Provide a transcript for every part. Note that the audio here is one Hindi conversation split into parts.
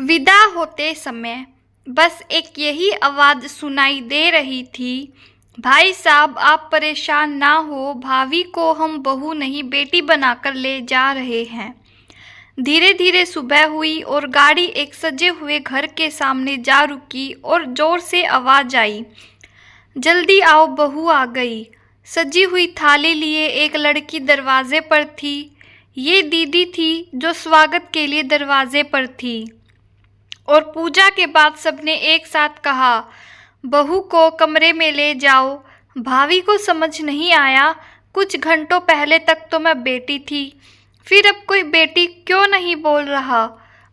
विदा होते समय बस एक यही आवाज़ सुनाई दे रही थी, भाई साहब आप परेशान ना हो, भाभी को हम बहू नहीं बेटी बनाकर ले जा रहे हैं। धीरे धीरे सुबह हुई और गाड़ी एक सजे हुए घर के सामने जा रुकी और जोर से आवाज़ आई, जल्दी आओ बहू आ गई। सजी हुई थाली लिए एक लड़की दरवाजे पर थी। ये दीदी थी जो स्वागत के लिए दरवाजे पर थी। और पूजा के बाद सबने एक साथ कहा, बहू को कमरे में ले जाओ। भाभी को समझ नहीं आया, कुछ घंटों पहले तक तो मैं बेटी थी, फिर अब कोई बेटी क्यों नहीं बोल रहा।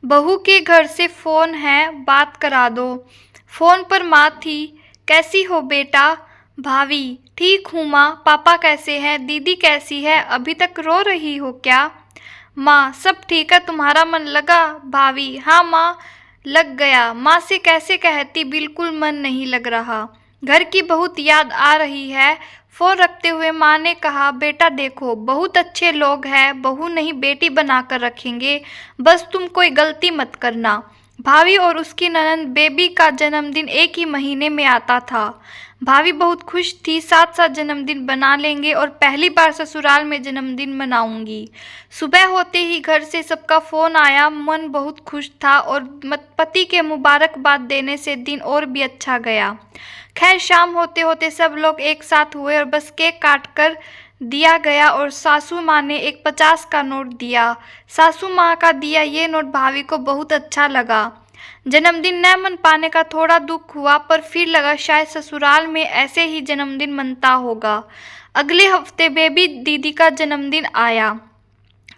बहू के घर से फ़ोन है, बात करा दो। फ़ोन पर माँ थी, कैसी हो बेटा। भाभी, ठीक हूँ माँ, पापा कैसे हैं, दीदी कैसी है, अभी तक रो रही हो क्या। माँ, सब ठीक है, तुम्हारा मन लगा। भाभी, हाँ माँ लग गया। माँ से कैसे कहती, बिल्कुल मन नहीं लग रहा, घर की बहुत याद आ रही है। फ़ोन रखते हुए माँ ने कहा, बेटा देखो बहुत अच्छे लोग हैं, बहू नहीं बेटी बनाकर रखेंगे, बस तुम कोई गलती मत करना। भाभी और उसकी ननंद बेबी का जन्मदिन एक ही महीने में आता था। भाभी बहुत खुश थी, साथ साथ जन्मदिन बना लेंगे और पहली बार ससुराल में जन्मदिन मनाऊंगी। सुबह होते ही घर से सबका फ़ोन आया, मन बहुत खुश था और पति के मुबारकबाद देने से दिन और भी अच्छा गया। खैर शाम होते होते सब लोग एक साथ हुए और बस केक काट कर दिया गया और सासू माँ ने एक 50 का नोट दिया। सासू माँ का दिया ये नोट भाभी को बहुत अच्छा लगा। जन्मदिन न मन पाने का थोड़ा दुख हुआ, पर फिर लगा शायद ससुराल में ऐसे ही जन्मदिन मनता होगा। अगले हफ्ते बेबी दीदी का जन्मदिन आया।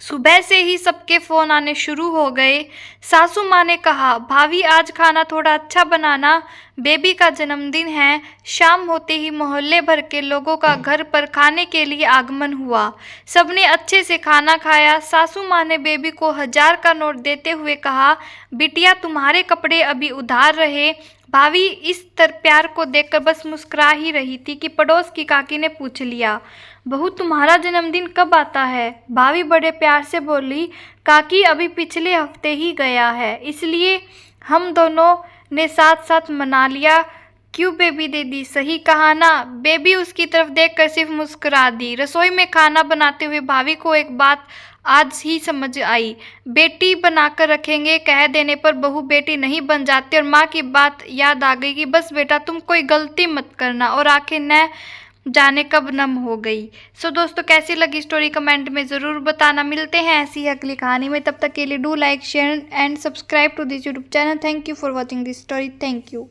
सुबह से ही सबके फ़ोन आने शुरू हो गए। सासू माँ ने कहा, भाभी आज खाना थोड़ा अच्छा बनाना, बेबी का जन्मदिन है। शाम होते ही मोहल्ले भर के लोगों का घर पर खाने के लिए आगमन हुआ। सबने अच्छे से खाना खाया। सासू माँ ने बेबी को 1000 का नोट देते हुए कहा, बिटिया तुम्हारे कपड़े अभी उधार रहे। भाभी इस प्यार को देखकर बस मुस्कुरा ही रही थी कि पड़ोस की काकी ने पूछ लिया, बहू तुम्हारा जन्मदिन कब आता है। भाभी बड़े प्यार से बोली, काकी अभी पिछले हफ्ते ही गया है, इसलिए हम दोनों ने साथ साथ मना लिया। क्यों बेबी दीदी, सही कहा ना। बेबी उसकी तरफ देखकर सिर्फ मुस्कुरा दी। रसोई में खाना बनाते हुए भाभी को एक बात आज ही समझ आई, बेटी बनाकर रखेंगे कह देने पर बहू बेटी नहीं बन जाती। और माँ की बात याद आ गई कि बस बेटा तुम कोई गलती मत करना, और आंखें न जाने कब नम हो गई। सो दोस्तों कैसी लगी स्टोरी कमेंट में ज़रूर बताना। मिलते हैं ऐसी ही अगली कहानी में, तब तक के लिए do like share and subscribe to this YouTube channel. Thank you for watching this story. Thank you.